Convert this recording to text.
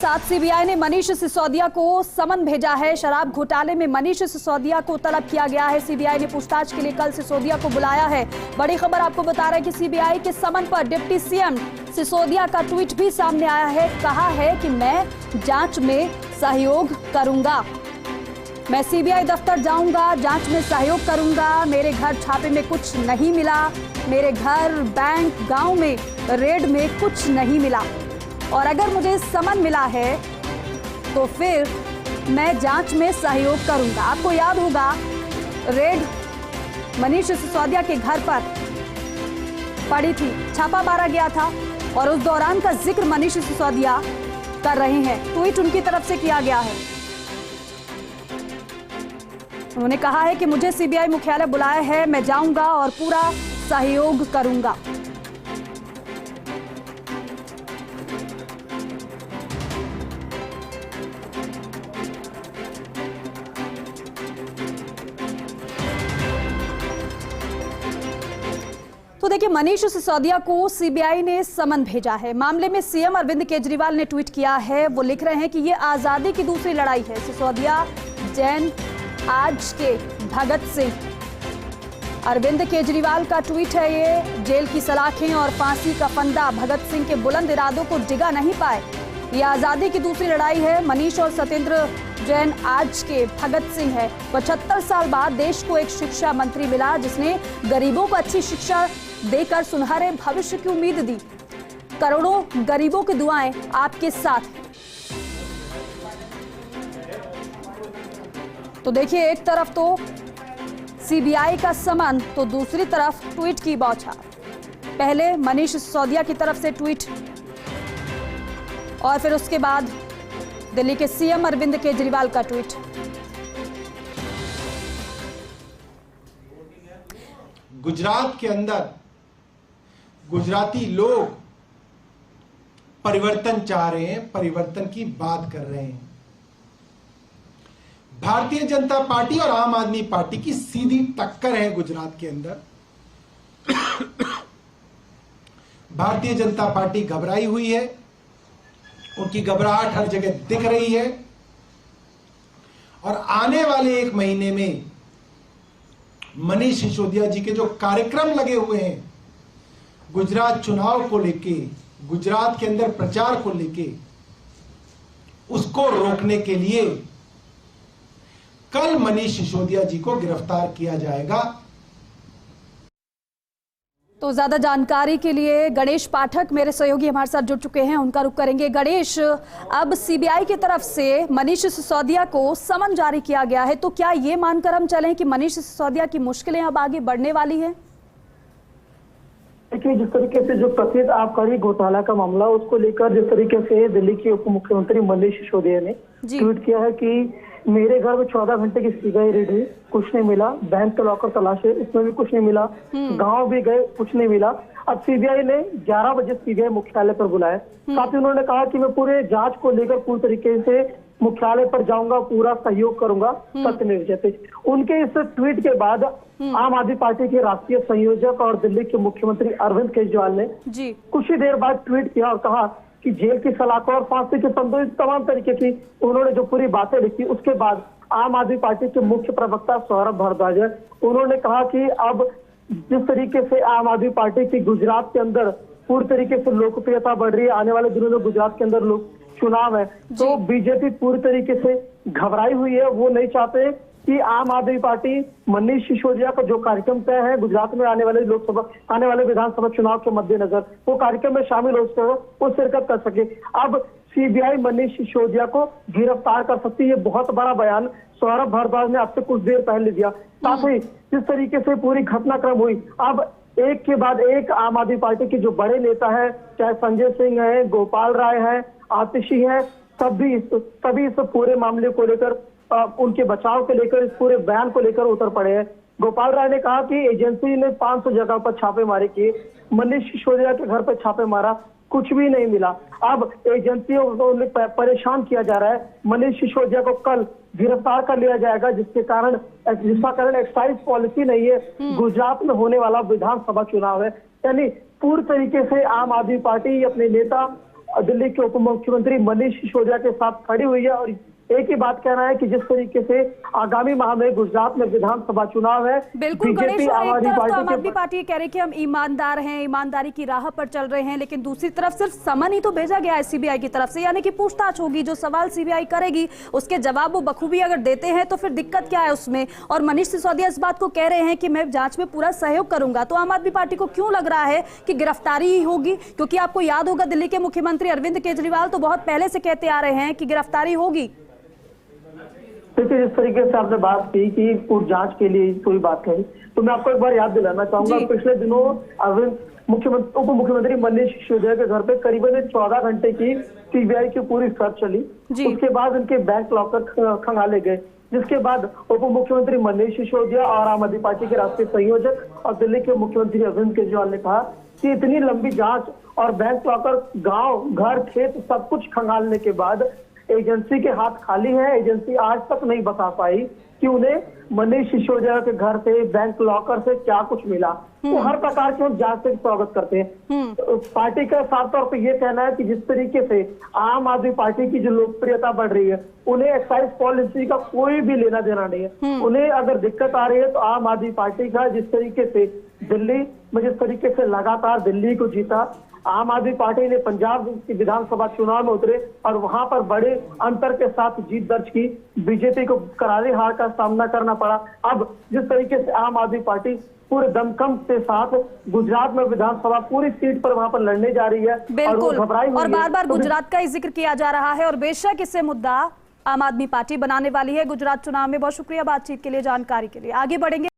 साथ सीबीआई ने मनीष सिसोदिया को समन भेजा है। शराब घोटाले में मनीष सिसोदिया को तलब किया गया है। सीबीआई ने पूछताछ के लिए कल सिसोदिया को बुलाया है। बड़ी खबर आपको बता रहे हैं कि सीबीआई के समन पर डिप्टी सीएम सिसोदिया का ट्वीट भी सामने आया है। कहा है कि मैं जांच में सहयोग करूंगा, मैं सीबीआई दफ्तर जाऊंगा, जांच में सहयोग करूंगा। मेरे घर छापे में कुछ नहीं मिला, मेरे घर, बैंक, गांव में रेड में कुछ नहीं मिला, और अगर मुझे समन मिला है तो फिर मैं जांच में सहयोग करूंगा। आपको याद होगा रेड मनीष सिसोदिया के घर पर पड़ी थी, छापा मारा गया था, और उस दौरान का जिक्र मनीष सिसोदिया कर रहे हैं। ट्वीट उनकी तरफ से किया गया है। उन्होंने कहा है कि मुझे सीबीआई मुख्यालय बुलाया है, मैं जाऊंगा और पूरा सहयोग करूंगा। तो देखिए, मनीष सिसोदिया को सीबीआई ने समन भेजा है। मामले में सीएम अरविंद केजरीवाल ने ट्वीट किया है। वो लिख रहे हैं कि ये आजादी की दूसरी लड़ाई है। सिसोदिया, जैन, आज के भगत सिंह। अरविंद केजरीवाल का ट्वीट है ये। जेल की सलाखें और फांसी का फंदा भगत सिंह के बुलंद इरादों को डिगा नहीं पाए। ये आजादी की दूसरी लड़ाई है। मनीष और सत्येंद्र जैन आज के भगत सिंह है। 75 साल बाद देश को एक शिक्षा मंत्री मिला जिसने गरीबों को अच्छी शिक्षा देकर सुनहरे भविष्य की उम्मीद दी। करोड़ों गरीबों की दुआएं आपके साथ। तो देखिए, एक तरफ तो सीबीआई का समन, तो दूसरी तरफ ट्वीट की बौछार। पहले मनीष सिसोदिया की तरफ से ट्वीट, और फिर उसके बाद दिल्ली के सीएम अरविंद केजरीवाल का ट्वीट। गुजरात के अंदर गुजराती लोग परिवर्तन चाह रहे हैं, परिवर्तन की बात कर रहे हैं। भारतीय जनता पार्टी और आम आदमी पार्टी की सीधी टक्कर है गुजरात के अंदर। भारतीय जनता पार्टी घबराई हुई है, उनकी घबराहट हर जगह दिख रही है, और आने वाले एक महीने में मनीष सिसोदिया जी के जो कार्यक्रम लगे हुए हैं गुजरात चुनाव को लेके, गुजरात के अंदर प्रचार को लेके, उसको रोकने के लिए कल मनीष सिसोदिया जी को गिरफ्तार किया जाएगा। तो ज्यादा जानकारी के लिए गणेश पाठक मेरे सहयोगी हमारे साथ जुड़ चुके हैं, उनका रुख करेंगे। गणेश, अब सीबीआई की तरफ से मनीष सिसोदिया को समन जारी किया गया है, तो क्या ये मानकर हम चलें कि मनीष सिसोदिया की मुश्किलें अब आगे बढ़ने वाली हैं? देखिए, जिस तरीके से जो कथित आबकारी घोटाला का मामला, उसको लेकर जिस तरीके से दिल्ली के उप मुख्यमंत्री मनीष सिसोदिया ने ट्वीट किया है कि मेरे घर में 14 घंटे की सीबीआई रेड हुई, कुछ नहीं मिला। बैंक का लॉकर तलाशे, इसमें भी कुछ नहीं मिला। गांव भी गए, कुछ नहीं मिला। अब सीबीआई ने 11 बजे सीबीआई मुख्यालय पर बुलाया। साथ ही उन्होंने कहा कि मैं पूरे जांच को लेकर पूरी तरीके से मुख्यालय पर जाऊंगा, पूरा सहयोग करूंगा, सत्यमेव जयते। उनके इस ट्वीट के बाद आम आदमी पार्टी के राष्ट्रीय संयोजक और दिल्ली के मुख्यमंत्री अरविंद केजरीवाल ने कुछ ही देर बाद ट्वीट किया और कहा कि जेल की सलाखों और फांसी के फंदों, तमाम तरीके की उन्होंने जो पूरी बातें लिखी। उसके बाद आम आदमी पार्टी के मुख्य प्रवक्ता सौरभ भारद्वाज, उन्होंने कहा कि अब जिस तरीके से आम आदमी पार्टी की गुजरात के अंदर पूरी तरीके से लोकप्रियता बढ़ रही है, आने वाले दिनों में गुजरात के अंदर लोग चुनाव है, तो बीजेपी पूरी तरीके से घबराई हुई है। वो नहीं चाहते कि आम आदमी पार्टी मनीष सिसोदिया का जो कार्यक्रम तय है गुजरात में आने वाले विधानसभा चुनाव के मद्देनजर, वो कार्यक्रम में शामिल हो सके, वो शिरकत कर सके। अब सीबीआई मनीष सिसोदिया को गिरफ्तार कर सकती है। ये बहुत बड़ा बयान सौरभ भारद्वाज ने आपसे कुछ देर पहले दिया। साथ ही जिस तरीके से पूरी घटनाक्रम हुई, अब एक के बाद एक आम आदमी पार्टी के जो बड़े नेता है, चाहे संजय सिंह है, गोपाल राय है, आतिशी है, सभी इस पूरे मामले को लेकर, उनके बचाव के लेकर, इस पूरे बयान को लेकर उतर पड़े हैं। गोपाल राय ने कहा कि एजेंसी ने 500 जगह पर छापेमारी की, मनीष सिसोदिया के घर पर छापे मारा, कुछ भी नहीं मिला। अब एजेंसियों को परेशान किया जा रहा है। मनीष सिसोदिया को कल गिरफ्तार कर लिया जाएगा, जिसका कारण एक्साइज पॉलिसी नहीं है, गुजरात में होने वाला विधानसभा चुनाव है। यानी पूरी तरीके से आम आदमी पार्टी अपने नेता दिल्ली के उप मुख्यमंत्री मनीष सिसोदिया के साथ खड़ी हुई है और एक ही बात कहना है कि जिस तरीके से आगामी माह में गुजरात में विधानसभा चुनाव है, बिल्कुल गणेश, बीजेपी एक आम आदमी तरफ तो आम पार्टी आदमी पार्टी कह रही कि हम ईमानदार हैं, ईमानदारी की राह पर चल रहे हैं, लेकिन दूसरी तरफ सिर्फ समन ही तो भेजा गया है सीबीआई की तरफ से, यानी कि पूछताछ होगी, जो सवाल सीबीआई करेगी उसके जवाब वो बखूबी अगर देते हैं तो फिर दिक्कत क्या है उसमें। और मनीष सिसोदिया इस बात को कह रहे हैं कि मैं जांच में पूरा सहयोग करूंगा, तो आम आदमी पार्टी को क्यों लग रहा है कि गिरफ्तारी ही होगी? क्योंकि आपको याद होगा दिल्ली के मुख्यमंत्री अरविंद केजरीवाल तो बहुत पहले से कहते आ रहे हैं कि गिरफ्तारी होगी। देखिए, जिस तरीके से आपने बात की कि पूरी जांच के लिए कोई बात कही, तो मैं आपको एक बार याद दिलाना चाहूंगा, पिछले दिनों अरविंद उप मुख्यमंत्री मनीष सिसोदिया के घर पे करीबन 14 घंटे की सीबीआई की पूरी सर्च चली। उसके बाद उनके बैंक लॉकर खंगाले गए, जिसके बाद उप मुख्यमंत्री मनीष सिसोदिया और आम आदमी पार्टी के राष्ट्रीय संयोजक और दिल्ली के मुख्यमंत्री अरविंद केजरीवाल ने कहा कि इतनी लंबी जांच और बैंक लॉकर, गांव, घर, खेत सब कुछ खंगालने के बाद एजेंसी के हाथ खाली है। एजेंसी आज तक नहीं बता पाई कि उन्हें मनीष सिसोदिया के घर से, बैंक लॉकर से क्या कुछ मिला। तो हर प्रकार के हम जांच से स्वागत करते हैं। तो पार्टी का साफ तौर पर यह कहना है कि जिस तरीके से आम आदमी पार्टी की जो लोकप्रियता बढ़ रही है, उन्हें एक्साइज पॉलिसी का कोई भी लेना देना नहीं है। उन्हें अगर दिक्कत आ रही है तो आम आदमी पार्टी का जिस तरीके से दिल्ली में जिस तरीके से लगातार दिल्ली को जीता, आम आदमी पार्टी ने पंजाब की विधानसभा चुनाव में उतरे और वहां पर बड़े अंतर के साथ जीत दर्ज की, बीजेपी को करारी हार का सामना करना पड़ा। अब जिस तरीके से आम आदमी पार्टी पूरे दमखम के साथ गुजरात में विधानसभा पूरी सीट पर वहां पर लड़ने जा रही है बिल्कुल, और बार बार तो गुजरात का ही जिक्र किया जा रहा है और बेशक इससे मुद्दा आम आदमी पार्टी बनाने वाली है गुजरात चुनाव में। बहुत शुक्रिया बातचीत के लिए, जानकारी के लिए। आगे बढ़ेंगे।